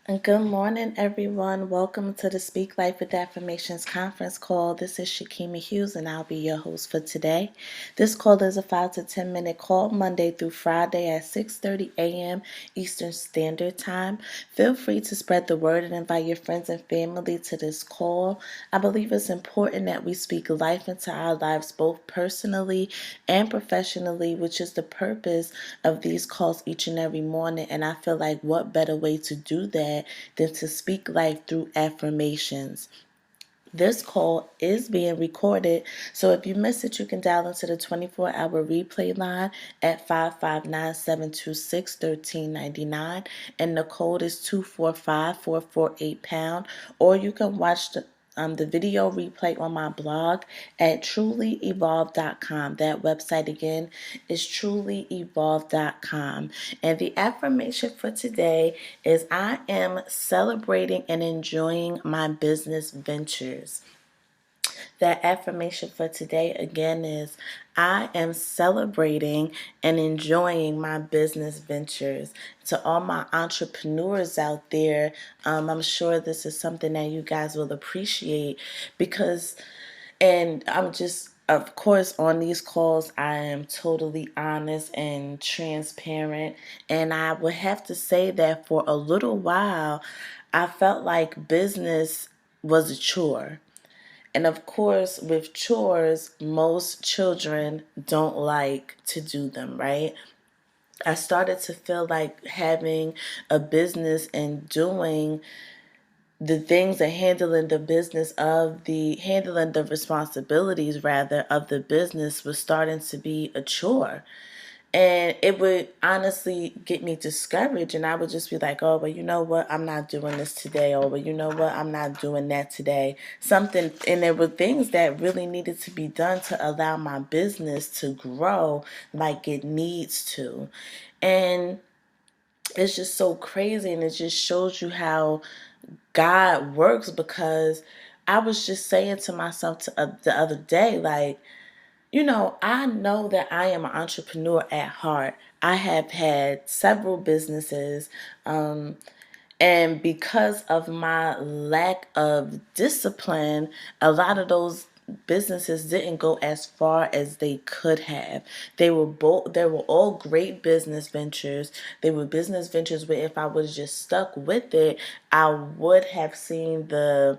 And good morning, everyone. Welcome to the Speak Life with Affirmations conference call. This is Shakima Hughes, and I'll be your host for today. This call is a 5 to 10 minute call, Monday through Friday at 6:30 a.m. Eastern Standard Time. Feel free to spread the word and invite your friends and family to this call. I believe it's important that we speak life into our lives, both personally and professionally, which is the purpose of these calls each and every morning. And I feel like what better way to do that than to speak life through affirmations. This call is being recorded, so if you miss it, you can dial into the 24-hour replay line at 559-726-1399, and the code is 245448 #, or you can watch the video replay on my blog at trulyevolve.com. That website again is trulyevolve.com. And the affirmation for today is I am celebrating and enjoying my business ventures. That affirmation for today again is I am celebrating and enjoying my business ventures. To all my entrepreneurs out there, I'm sure this is something that you guys will appreciate because, and I'm just, of course, on these calls, I am totally honest and transparent. And I would have to say that for a little while, I felt like business was a chore. And of course, with chores, most children don't like to do them, right? I started to feel like having a business and doing the things and handling the responsibilities rather of the business was starting to be a chore. And it would honestly get me discouraged. And I would just be like, oh, well, you know what? I'm not doing this today. Or, well, you know what? I'm not doing that today. Something. And there were things that really needed to be done to allow my business to grow like it needs to. And it's just so crazy. And it just shows you how God works, because I was just saying to myself the other day, like, I know that I am an entrepreneur at heart. I have had several businesses, and because of my lack of discipline, a lot of those businesses didn't go as far as they could have. They were all great business ventures. They were business ventures where if I was just stuck with it, I would have seen the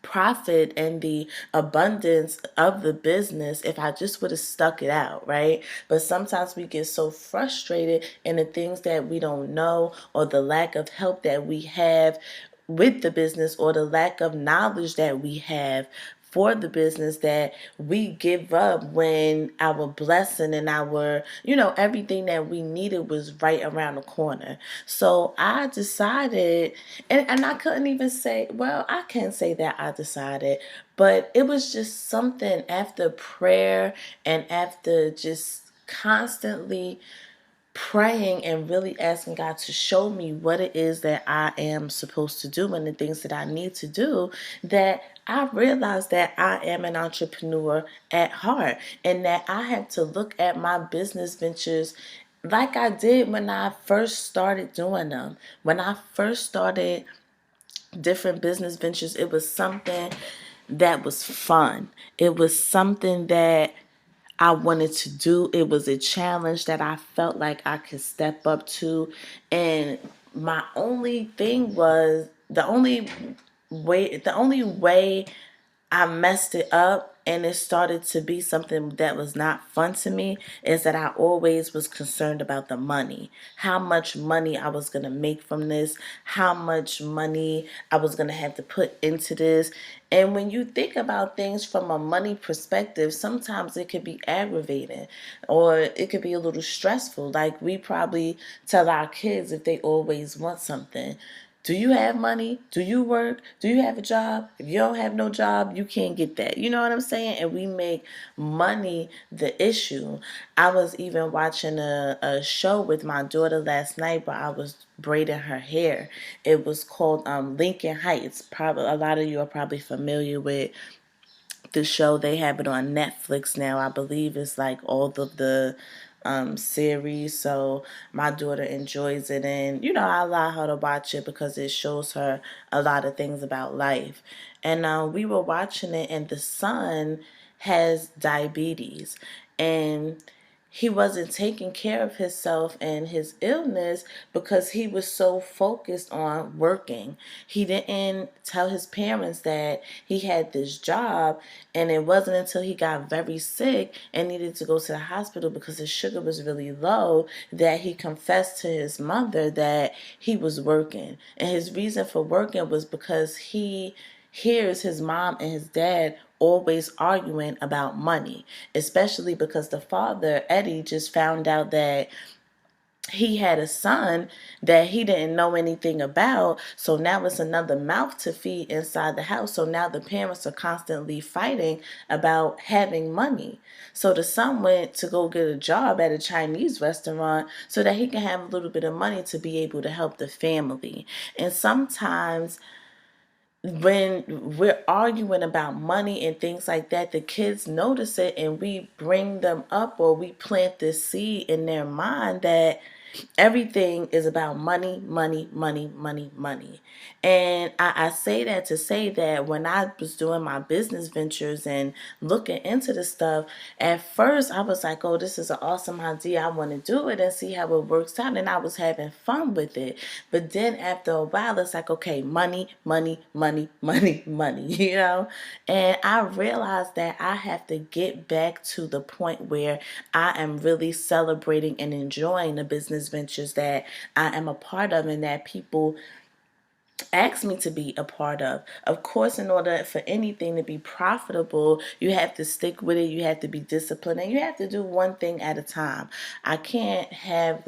profit and the abundance of the business if I just would have stuck it out, right? But sometimes we get so frustrated in the things that we don't know, or the lack of help that we have with the business, or the lack of knowledge that we have for the business, that we give up when our blessing and our, everything that we needed was right around the corner. So I decided, and I couldn't even say, well, I can say that I decided, but it was just something after prayer and after just constantly praying and really asking God to show me what it is that I am supposed to do and the things that I need to do, that I realized that I am an entrepreneur at heart, and that I have to look at my business ventures like I did when I first started doing them. When I first started different business ventures, it was something that was fun. It was something that I wanted to do. It was a challenge that I felt like I could step up to. And my only thing was the only way I messed it up and it started to be something that was not fun to me is that I always was concerned about the money. How much money I was going to make from this, how much money I was going to have to put into this. And when you think about things from a money perspective, sometimes it could be aggravating, or it could be a little stressful. Like we probably tell our kids, if they always want something, do you have money? Do you work? Do you have a job? If you don't have no job, you can't get that. You know what I'm saying? And we make money the issue. I was even watching a show with my daughter last night, but I was braiding her hair. It was called Lincoln Heights. Probably a lot of you are probably familiar with the show. They have it on Netflix now. I believe it's like all of the series, so my daughter enjoys it, and I allow her to watch it because it shows her a lot of things about life. And we were watching it, and the son has diabetes, and he wasn't taking care of himself and his illness because he was so focused on working. He didn't tell his parents that he had this job, and it wasn't until he got very sick and needed to go to the hospital because his sugar was really low that he confessed to his mother that he was working. And his reason for working was because he hears his mom and his dad always arguing about money, especially because the father, Eddie, just found out that he had a son that he didn't know anything about. So now it's another mouth to feed inside the house. So now the parents are constantly fighting about having money. So the son went to go get a job at a Chinese restaurant so that he can have a little bit of money to be able to help the family. And sometimes when we're arguing about money and things like that, the kids notice it, and we bring them up, or we plant this seed in their mind that everything is about money, money, money, money, money. And I say that to say that when I was doing my business ventures and looking into the stuff, at first I was like, oh, this is an awesome idea. I want to do it and see how it works out. And I was having fun with it. But then after a while, it's like, okay, money, money, money, money, money, And I realized that I have to get back to the point where I am really celebrating and enjoying the business ventures that I am a part of and that people asked me to be a part of. Of course, in order for anything to be profitable, you have to stick with it, you have to be disciplined, and you have to do one thing at a time. I can't have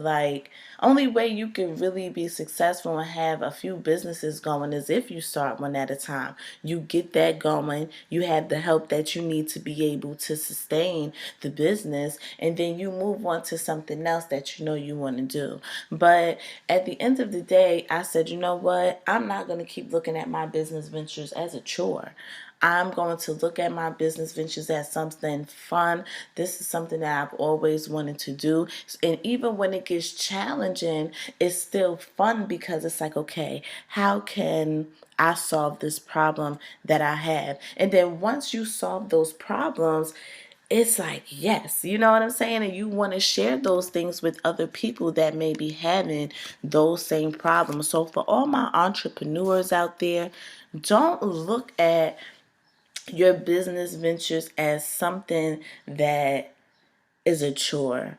only way you can really be successful and have a few businesses going is if you start one at a time. You get that going, you have the help that you need to be able to sustain the business, and then you move on to something else that you want to do. But at the end of the day, I said, you know what? I'm not going to keep looking at my business ventures as a chore. I'm going to look at my business ventures as something fun. This is something that I've always wanted to do. And even when it gets challenging, it's still fun because it's like, okay, how can I solve this problem that I have? And then once you solve those problems, it's like, yes, you know what I'm saying? And you want to share those things with other people that may be having those same problems. So for all my entrepreneurs out there, don't look at your business ventures as something that is a chore.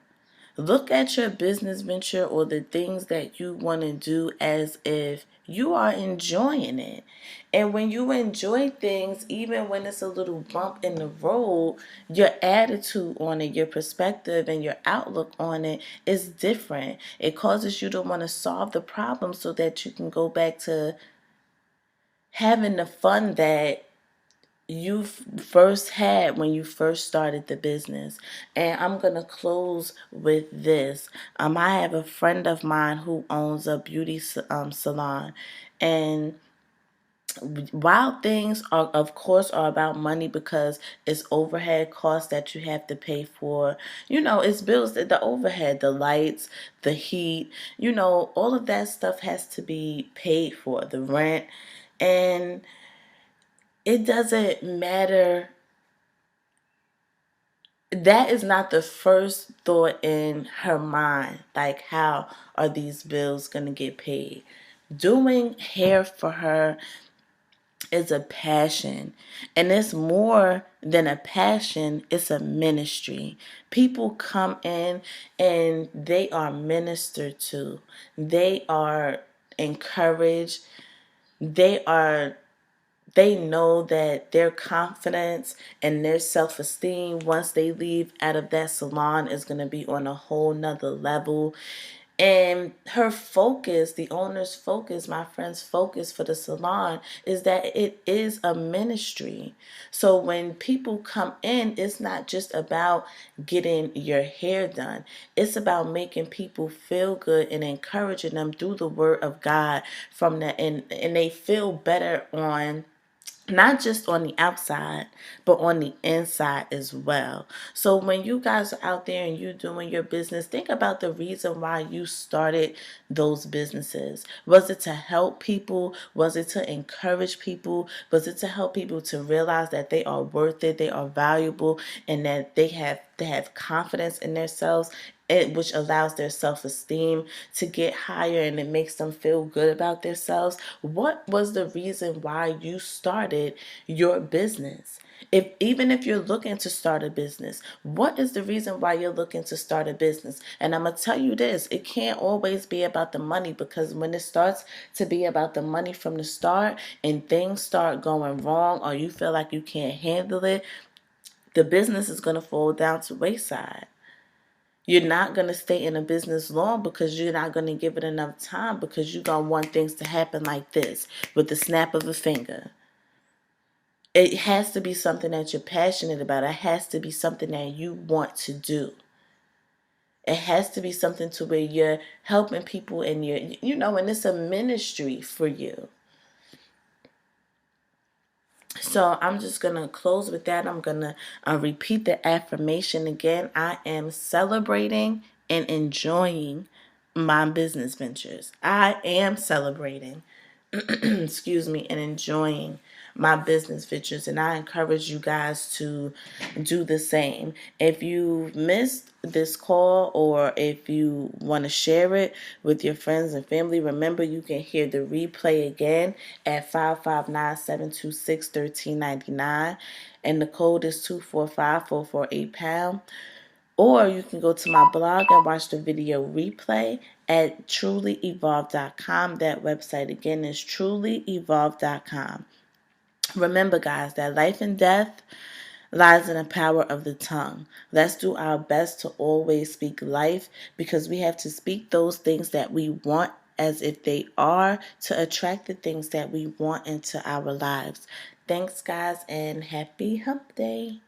Look at your business venture or the things that you want to do as if you are enjoying it. And when you enjoy things, even when it's a little bump in the road, your attitude on it, your perspective, and your outlook on it is different. It causes you to want to solve the problem so that you can go back to having the fun that you first had when you first started the business. And I'm gonna close with this. I have a friend of mine who owns a beauty salon, and while things are of course are about money because it's overhead costs that you have to pay for, it's bills, the overhead, the lights, the heat, all of that stuff has to be paid for, the rent. And it doesn't matter. That is not the first thought in her mind. Like, how are these bills going to get paid? Doing hair for her is a passion. And it's more than a passion, it's a ministry. People come in and they are ministered to, they are encouraged, they are they know that their confidence and their self-esteem once they leave out of that salon is going to be on a whole nother level. And her focus, the owner's focus, my friend's focus for the salon is that it is a ministry. So when people come in, it's not just about getting your hair done. It's about making people feel good and encouraging them through the word of God from the and they feel better on not just on the outside, but on the inside as well. So when you guys are out there and you're doing your business, think about the reason why you started those businesses. Was it to help people? Was it to encourage people? Was it to help people to realize that they are worth it, they are valuable, and that they have confidence in themselves, which allows their self-esteem to get higher, and it makes them feel good about themselves? What was the reason why you started your business? Even if you're looking to start a business, what is the reason why you're looking to start a business? And I'm going to tell you this, it can't always be about the money, because when it starts to be about the money from the start and things start going wrong, or you feel like you can't handle it, the business is going to fall down to wayside. You're not going to stay in a business long because you're not going to give it enough time, because you're going to want things to happen like this with the snap of a finger. It has to be something that you're passionate about. It has to be something that you want to do. It has to be something to where you're helping people and and it's a ministry for you. So I'm just going to close with that. I'm going to repeat the affirmation again. I am celebrating and enjoying my business ventures. I am celebrating, excuse me, and enjoying my business ventures, and I encourage you guys to do the same. If you missed this call, or if you want to share it with your friends and family, remember you can hear the replay again at 559-726-1399, and the code is 245448#. Or you can go to my blog and watch the video replay at trulyevolve.com. That website again is trulyevolve.com. Remember, guys, that life and death lies in the power of the tongue. Let's do our best to always speak life, because we have to speak those things that we want as if they are, to attract the things that we want into our lives. Thanks, guys, and happy hump day.